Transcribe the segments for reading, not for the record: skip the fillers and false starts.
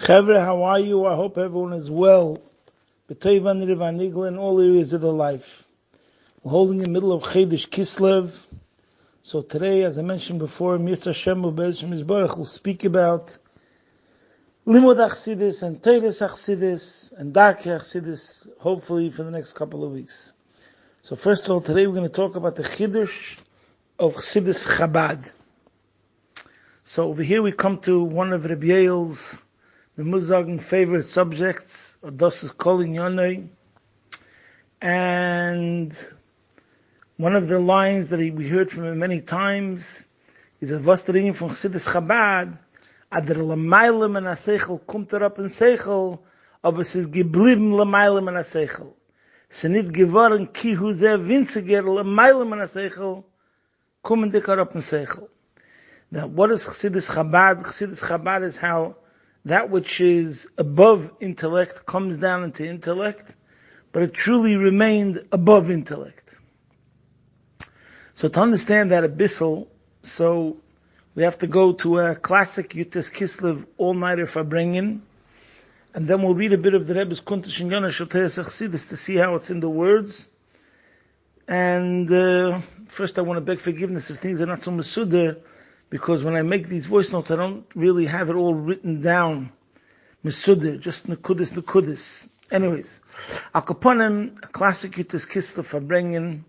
Chevra, how are you? I hope everyone is well. B'toiva nirva nigla in all areas of their life. We're holding in the middle of Hidush Kislev. So today, as I mentioned before, Mirza Hashem will speak about Limud Achsidis and Teres Achsidis and Dark Achsidis, hopefully for the next couple of weeks. So first of all, today we're going to talk about the Hidush of Chassidus Chabad. So over here we come to one of Rabbi Yale's, the Muzag's favorite subjects, Das is calling Yonai. And one of the lines that we heard from him many times is that was the ring from Chassidus Chabad, Adr Lamailem and Asechel kommt up in Sechel, aber es ist geblieben Lamailem and Asechel. Es ist nicht geworden, ki hu sehr winziger Lamailem and Asechel, kommen dicker up in Sechel. Now, what is Chassidus Chabad? Chassidus Chabad is how that which is above intellect comes down into intellect, but it truly remained above intellect. So to understand that abyssal, so we have to go to a classic Yutes Kislev all-nighter for bringing, and then we'll read a bit of the Rebbe's Kuntish and Yonah Shoteyas Chassidus to see how it's in the words. And first I want to beg forgiveness if things are not so masuder, because when I make these voice notes, I don't really have it all written down. Masuder, just nekudis. Anyways, Al Kaponim, a classic Yutes Kislev for bringing,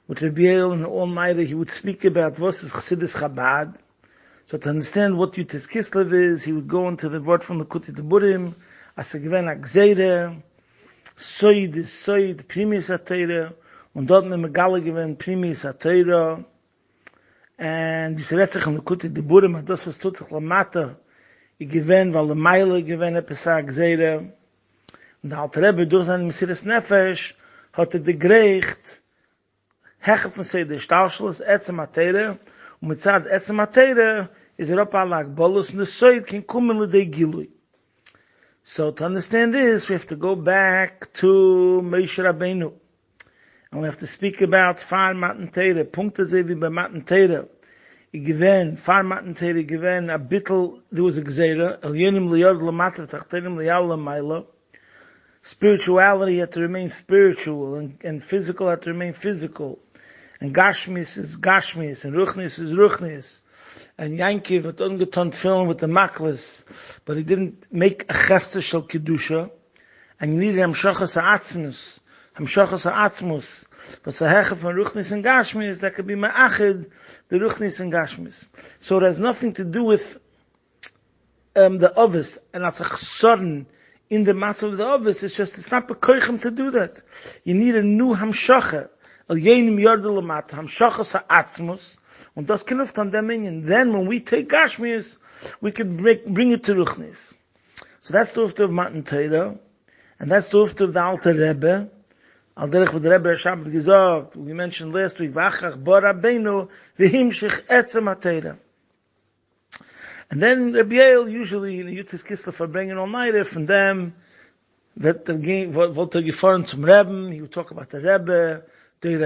with Rabbi Yale and all-nighter, he would speak about what is Chassidus Chabad. So to understand what Yutes Kislev is, he would go into the word from the Kuti Deburim, as a given Agzeire, Soid is Soid, Primis HaTeira, und dort ne Megale given Primis HaTeira, and you said sich in the Kuti Deburim, das was tut sich Lamata, I given, weil the Meile given Epesa Agzeire, und der Alte Rebbe durch seine Mesiris Nefesh, hat gereicht, Hechel von Seder Stahlschluss, Etzem HaTeira, und mit Zad Etzem HaTeira, is Alag Bolus, and the Soid can come in the Gilui. So to understand this, we have to go back to Moshe Rabbeinu. And we have to speak about Far Matan Teire, Punkte Zevi by Matan Teire. Far Matan Teire, given a bittel, there was a Gzeira, El Yonim Liyod Lamata, Tachtenim Liyal Lamaila. Spirituality had to remain spiritual, and physical had to remain physical. And Gashmis is Gashmis, and Ruchnis is Ruchnis. And Yankiv had ungetont film with the maklis, but he didn't make a chefze shel kedusha. And you needed hamshachas ha'atzmus, but sahecha from Ruchnis and Gashmis that could be ma'achid the Ruchnis and Gashmis. So it has nothing to do with the ovis, and that's a chsarn in the mass of the ovis. It's not bekoichem to do that. You need a new hamshacha. Al yenim yordel lamata hamshachas ha'atzmus. Und das knuft an dem Minion. Then when we take Gashmius, we could bring it to Ruchnis. So that's the Ufta of Matan Teira, and that's the Ufta of the Alte Rebbe. Al derech v'd Rebbe Shabbat gesagt, we mentioned last week, V'achach bo Rabbeinu, v'himshich etzem HaTeira. And then Rabbi Yale, usually in the Yutes Kislev for bringing all-nighter from them, that wollte gefahren zum Rebbe, he would talk about the Rebbe, and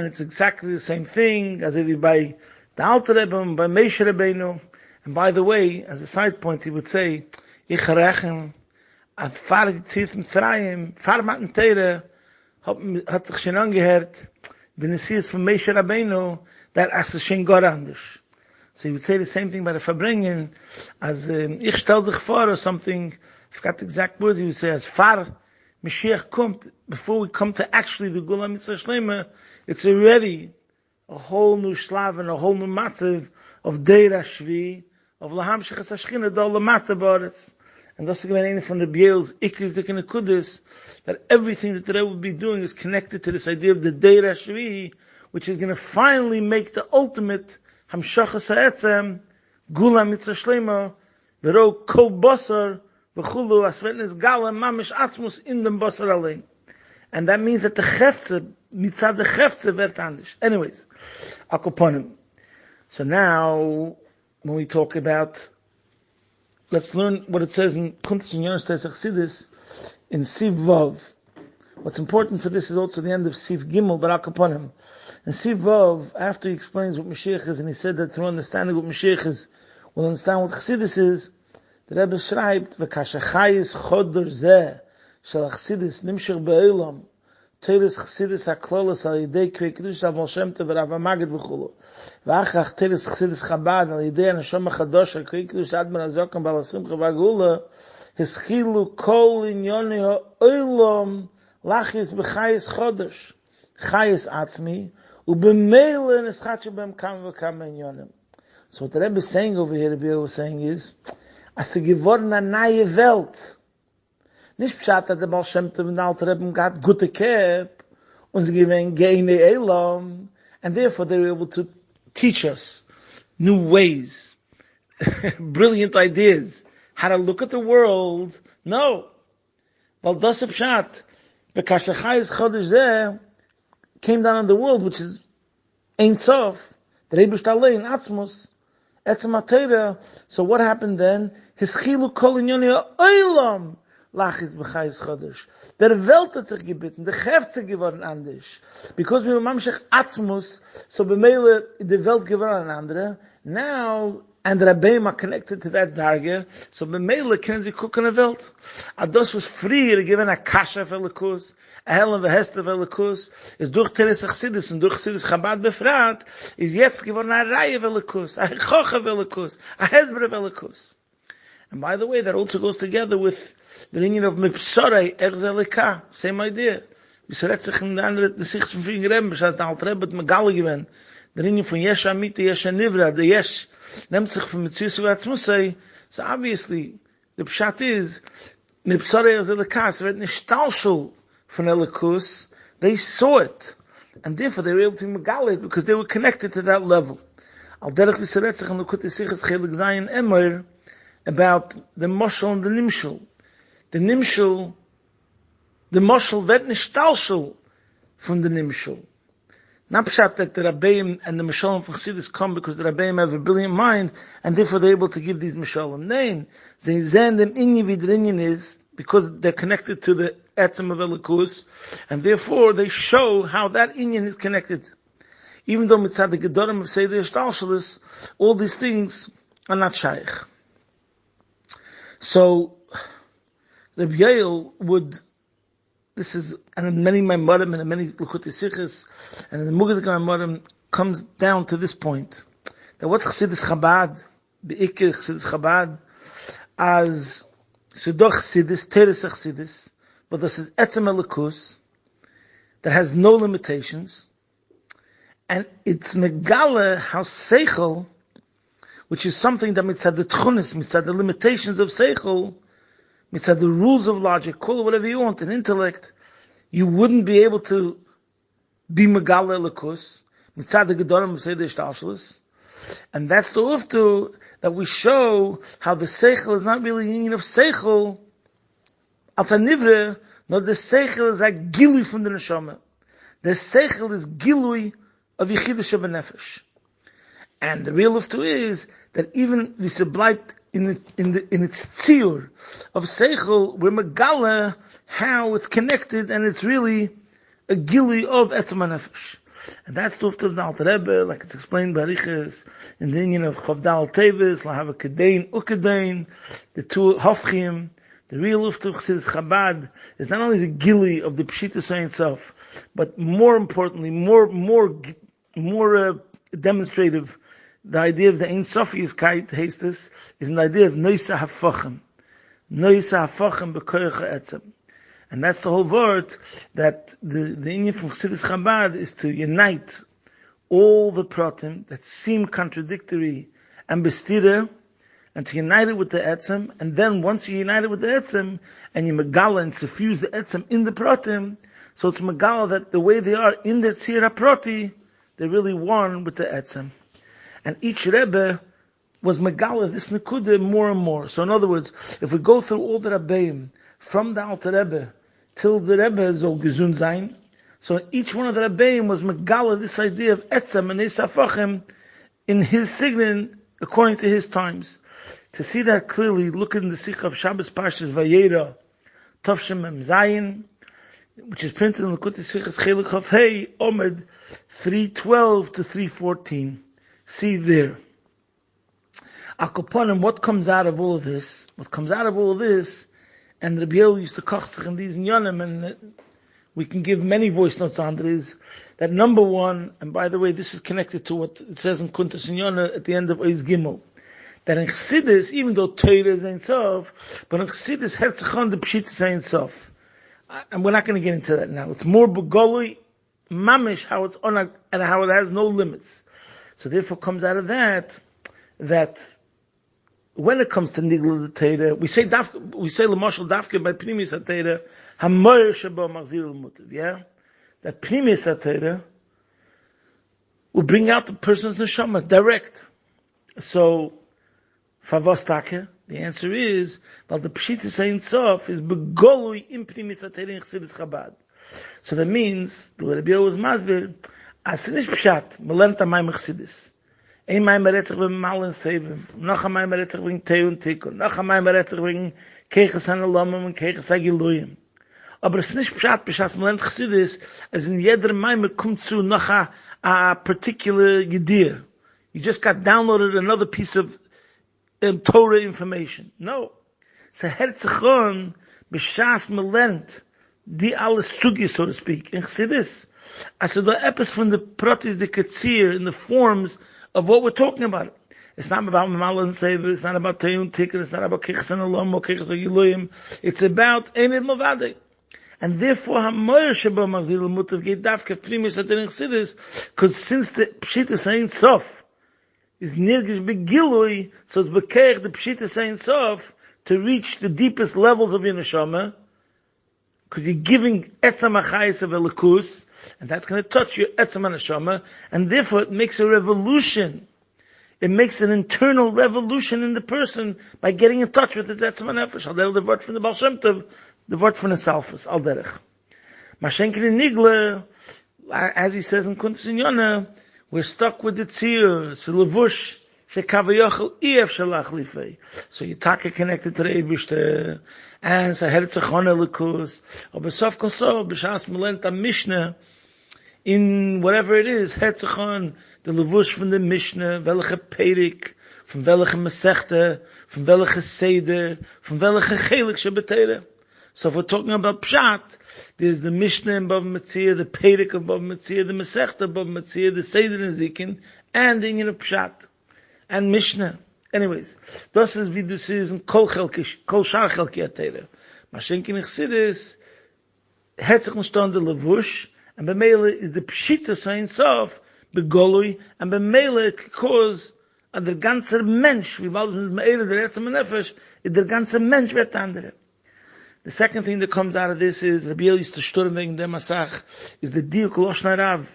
it's exactly the same thing as if by the Alter Rebbe and by Moshe Rabbeinu. And by the way, as a side point, he would say, Ich rechne, a far getief Mitzrayim, far Matan Teire, hat sich schon angehört, the Nesias from Moshe Rabbeinu, that as a schon gar anders. So he would say the same thing by the Verbringen, as ich stell dich vor or something, I forgot the exact words, he would say, as far Mashiach kommt, before we come to actually the Gula Mitzvah Shlema, it's already a whole new Shlav and a whole new matzav of Deir Shvi, of Laham Shechas Hashchina, Dol Lamata Boretz. And that's again from the Biel's Ikkiv Dikin Kudus, that everything that they will be doing is connected to this idea of the Deir Shvi, which is going to finally make the ultimate Hamshachas Ha'etzem, Gula Mitzvah Shlema, Vero Kol Basar, V'chulu asvetnes gala mamish atzmus in dem basar alein. And that means that the chefze, mitzad the chefze wird anders. Anyways, akoponim. So now, when we talk about, let's learn what it says in Kuntis and Yonas Chassidus in Siv Vav. What's important for this is also the end of Sif Gimel, Barak upon him. And Sif Vav, after he explains what Mashiach is, and he said that through understanding what Mashiach is, we'll understand what Chassidus is, the Rebbe schreibt, V'kasha chayis chodor zeh, shel Chassidus nimshach be'olam, Teres Chassidus HaKlolos al Yidei Kvei Kiddush Al Shem Tov Rav Magid V'chulu. V'achach Teres Chassidus Chabad al Yidei Neshama Chadosh Al Kvei Kiddush Admon Azokam Bal Simcha V'Gula Hischilu Kol Inyoni Ha'olam Lachis B'chayis Chodosh Chayis Atzmi U'B'meile Nischatshu B'em Kam V'Kam Inyonim. So what the Rebbe is saying over here, the Rebbe was saying is, as geworden a neue Welt. Nicht pshat that the Baal Shem Tov and the Alter Rebbe got gute Kep, und sie gewinnen geine Elam, and therefore they were able to teach us new ways, brilliant ideas, how to look at the world. No. Well, das pshat, because Shachayis Chodesh there came down on the world, which is Ein Sof, the Rebbe Shtalein, Atzmus, Etzem HaTeirah. So what happened then? His Chilu Kol Inyoni Ha'olam, Lachis b'chayis chodesh. Der Welt hat sich gebitten, der Chef hat sich geworden anders. Because we were mamshech atzmus, so b'meile the Welt geworden andere. Now, and the Rabbeim are connected to that darge, so b'meile können sie gucken in der Welt. Ados was früher given a kasha für Elikus, a helen v'hester für Elikus, ist durch Teres Chassidus und durch Chassidus Chabad befragt, ist jetzt geworden a Reihe für Elikus, a Choche für Elikus, a Hezber für Elikus. And by the way, that also goes together with the union of Mipsorei, Erzelika, same idea. We said sich in the andere, the Sichts von Frieden Rebbe, as the Alter Rebbe hat Megalle gewen, the union von Yesh Amite, Yesh Nivra, the Yesh, nimmt sich von Metzius Vatzmusei, so obviously, the Pshat is, Mipsorei Erzelika, so wird nicht Stalschul von Elikus, they saw it, and therefore they were able to Megalle it, because they were connected to that level. Al derech we said sich in the Kutei Sichas Chelik Zayin Emor, about the Moshel and the Nimshel. The Nimshel, the Moshel wird nicht Stalschel von the Nimshel. Not pshat that the Rabbeim and the Mishalim from Chassidus come because the Rabbeim have a brilliant mind and therefore they're able to give these Mishalim. Nein, they send them inyan wie der inyan is because they're connected to the Etzem of Elikus and therefore they show how that inyan is connected. Even though mitzad the Gedorim of Seder Stalshelis, all these things are not shaykh. So, Reb Yale would, this is, and in many Maimarim and in many Likutei Sichos, and in the Mugadik Maimarim comes down to this point, that what's Chassidus Chabad, the Ikke Chassidus Chabad, as Sidoch Chassidus, Teres Chassidus, but this is Etzem Elikus, that has no limitations, and it's Megala, how Seichel, which is something that mitzad the tchunis, mitzad the limitations of seichel, mitzad the rules of logic, call it whatever you want, an intellect, you wouldn't be able to be megala elikus, mitzad the gedorim of seder shtalshelis, and that's the uftu that we show how the seichel is not really a union of seichel, als a nivre, no, the seichel is a gilui from the neshama. The seichel is gilui of yichidush b'nefesh. And the real uftu is that even visiblayt in its tziyur of seichel, we're megala how it's connected, and it's really a gili of etzem nefesh. And that's the uftu of the Alter Rebbe, like it's explained by Riches in the union of Chavdal Tevis, Lahava Kedain, Ukedain, the two Hofchim. The real uftu of Chassidus Chabad is not only the gili of the Pshita Ein Sof, but more importantly, more demonstrative. The idea of the Ein Sofiyus Hastus is an idea of Noisa Hafachim. Noisa Hafachim B'koyach Etzem. And that's the whole word that the union from Chassidus Chabad is to unite all the pratim that seem contradictory and bestira, and to unite it with the Etzem, and then once you unite it with the Etzem, and you megala and suffuse the Etzem in the pratim, so it's megala that the way they are in the Tzira Prati, they're really one with the Etzem. And each Rebbe was megala this nekuda more and more. So in other words, if we go through all the Rebbeim, from the Alter Rebbe till the Rebbe Zol Gezun Zayin, so each one of the Rebbeim was megala this idea of Etzem and Esafachim in his signin according to his times. To see that clearly, look in the Sikh of Shabbos Parshas Vayera, Tavshem Mem Zayin, which is printed in the Sichos Chelik Chaf Hey, Omed 3:12 to 3:14. See there. Akoponim, what comes out of all of this? What comes out of all of this, and Rabbi Yel used to koch sich in these inyanim, and we can give many voice notes on it, is that number one, and by the way, this is connected to what it says in Kuntas Inyana at the end of Oiz Gimel, that in Chassidus, even though Torah is Ein Sof, but in Chassidus, Herzachon, the Pshit is Ein Sof. And we're not going to get into that now. It's more begolui, mamish, how it's on, and how it has no limits. So therefore comes out of that when it comes to Nigla the Torah, we say L'moshel Dafke by Pnimis HaTorah, Hamoyer Sheba Machzir L'mutav, yeah? That Pnimis HaTorah will bring out the person's neshama direct. So, Favos Take, the answer is, well, the Pshit Ein Sof is begolui in Pnimis HaTorah in Chassidus Chabad. So that means, the Rabbi Yel was Masber, Asinish Pshat, Melent HaMayim Chassidus. Ein Mayim Eretzach wegen Malen Seven, noch ein Mayim Eretzach wegen Teu und Tikkun, noch ein Mayim Eretzach wegen Keiches Hanalomim und Keiches Agiluyim. Aber es ist nicht Pshat, B'shas Melent Chassidus, as in jeder Mayim kommt zu noch a particular Gedir. You just got downloaded another piece of Torah information. No. It's a Herzachon, B'shas Melent, die alles Sugi, so to speak, in Chassidus. Also the epis from the Protis, the Ketzir, in the forms of what we're talking about. It's not about Mamal and Sever, it's not about Teyun Tikkun, it's not about Kichas and Olam or Kichas Agiluyim. It's about Einid Mavadeh. And therefore, Hamoyer Sheba Machzir L'mutav Geit Dafke Primis Aten Chassidus, because since the Pshitas Ein Sof is Nirgish Begilui, so it's Bekeich the Pshitas Ein Sof to reach the deepest levels of your neshama, because you're giving Etzam HaChayis of Elikus, and that's going to touch your Etzam HaNeshama, and therefore it makes a revolution. It makes an internal revolution in the person by getting in touch with his Etzam HaNefesh. Al derech the word from the Baal Shem Tov, the word from the Salfas, al derech. Mashenkin in Nigla, as he says in Kuntas Inyana, we're stuck with the tzir, so levush, shekavayachal ef shalach lifei. So you're connected to the Eibishter, and so Herzachon Elikus, or Besof Kosof, B'shas Melent Mishnah, in whatever it is, Herzachon, the levush from the Mishnah, welche Perik, from welche Masechta, from welche Seder, from welche Chelik Shebetera. So if we're talking about Pshat, there's the Mishnah above Metzia, the Perik above Metzia, the Masechta above Metzia, the Seder in Zikin, and the Inyan of Pshat, and Mishnah. Anyways, das ist wie das ist in Kol Shar Chelki HaTorah. Mashenkin Chassidus, Herzach Nishton de Levush, and B'meile is the Pshita Ein Sof, Begolui, and B'meile it cause der ganze Mensch, wie bald mit Meile der Etzam HaNefesh, is der ganze Mensch wird andere. The second thing that comes out of this is, Rabbi Yel used to sturm wegen dem Masach, is the Diuk Loshen Harav.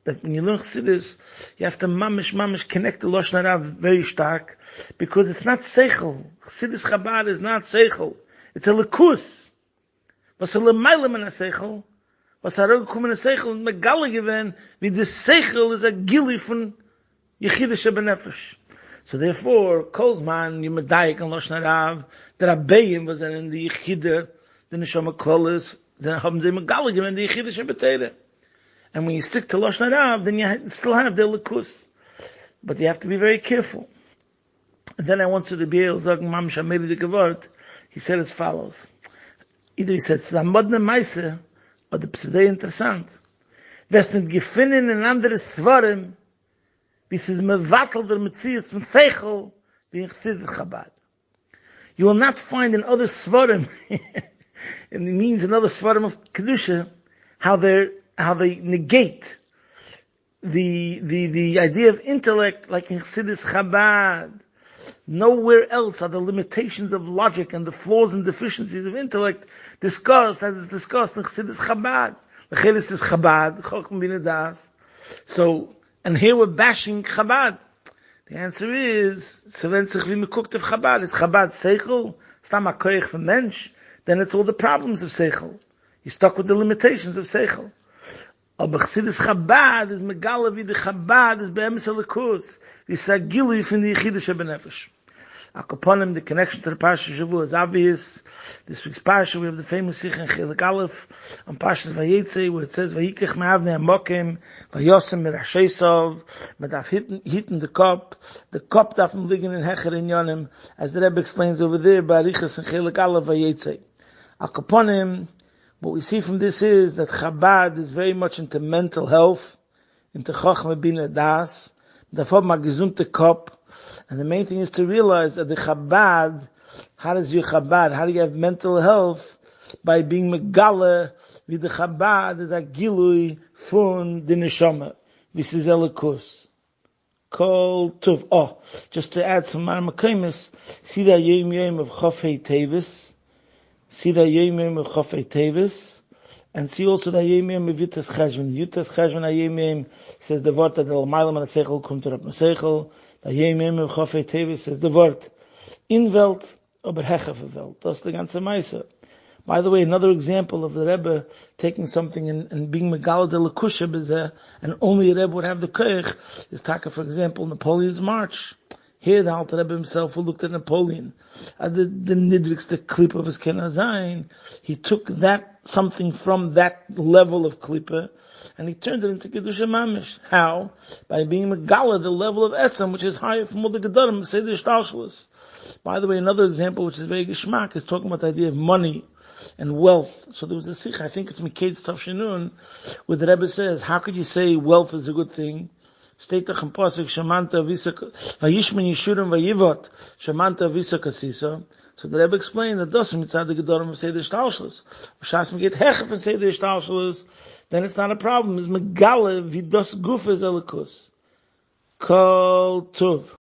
That when you learn Chassidus, you have to mamish connect the Loshen Harav very stark, because it's not Seichel. Chassidus Chabad is not Seichel. It's a Lekus. Was a Lemailem in a Seichel, was a Rögkum in a Seichel, and Megala given, wie the Seichel is a Gili von Yechidah Shebenefesh. So therefore, Kolzman, you medayik and Loshen Harav, the Rabbeim was in the Yechidah, the Neshama Klolis, then haben sie Megala given the Yechidah Shebetera. And when you stick to Loshen Harav, then you still have the Lekus. But you have to be very careful. And then I want you to be able to say, Mam Shameli de Gevort, he said as follows. Either he said, Zamodne Meise, or the Psidei interessant. Wes nicht gefunden in andere Svarim, wie sie mevatel der Metzias von Seichel, wie in Chassidus Chabad. You will not find in other Svarim, and it means in other Svarim of Kedusha, how they negate the idea of intellect like in Chassidus Chabad. Nowhere else are the limitations of logic and the flaws and deficiencies of intellect discussed as is discussed in Chassidus Chabad. The Chelis is Chabad, Chochem Bina Das. So, and here we're bashing Chabad. The answer is, so wenn sich wie me guckt auf Chabad, is Chabad Seichel? Stam HaKoich for Mensch? Then it's all the problems of Seichel. You're stuck with the limitations of Seichel. Aber Chassidus Chabad is Megala wie the Chabad is Be'emes HaLekus. Wie Sagili from the Yechidah Shebenefesh. Akaponim, the connection to the Parsha Shavu is obvious. This week's Parsha, we have the famous Sikh in Chelik Aleph on Parsha Vayetze, where it says, Vayikach me'avnei hamokim, vayosem mirachsheisov, medaf hitten the cup darf liegen in Hecher in Yonim, as the Rebbe explains over there, Barichas in Chelik Aleph Vayetze. Akaponim, what we see from this is that Chabad is very much into mental health, into Chochmah Bina Das, therefore ma gesunte Kopf, and the main thing is to realize that the Chabad, how does your Chabad, how do you have mental health? By being Megala, with the Chabad is a Gilui Fun the Neshama. This is Elikus. Kol Tuv. Oh, just to add some Marmakaimis, see the Yom of Chofei Tevis, see the Yom of Chofei Tevis, and see also the Yom of Yutas Cheshvan. Yutas Cheshvan Yom says the word that the L'maylam and the Seichel come to Rab Seichel. The Yom of Chofei Tevis says the word in Welt, aber Hechef Welt. That's the ganze Meise. By the way, another example of the Rebbe taking something and being Megala de Lekusha Bezeh, and only a Rebbe would have the Koich, is Taka, for example, Napoleon's March. Here the Alter Rebbe himself, who looked at Napoleon, at the Nidriks, the clip of his Kenazayin, he took that, something from that level of Klippa, and he turned it into Kedusha Mamish. How? By being Megala, the level of Etzem, which is higher from all the Gedarim, say the Shtalshalis. By the way, another example, which is very Geshmak, is talking about the idea of money and wealth. So there was a sikh, I think it's Miketz Tafshinun, where the Rebbe says, how could you say wealth is a good thing? Steitach and Pasuk, Shamanta Visa, Vayishman Yishurim Vayivot, Shamanta Visa Kasisa. So the Rebbe explained that doesn't mitzad the Gedorim say the Shtalshalis. Shas me get hechef and say the Shtalshalis, then it's not a problem. It's Megale Vidos Gufes Elikus. Kol Tuv.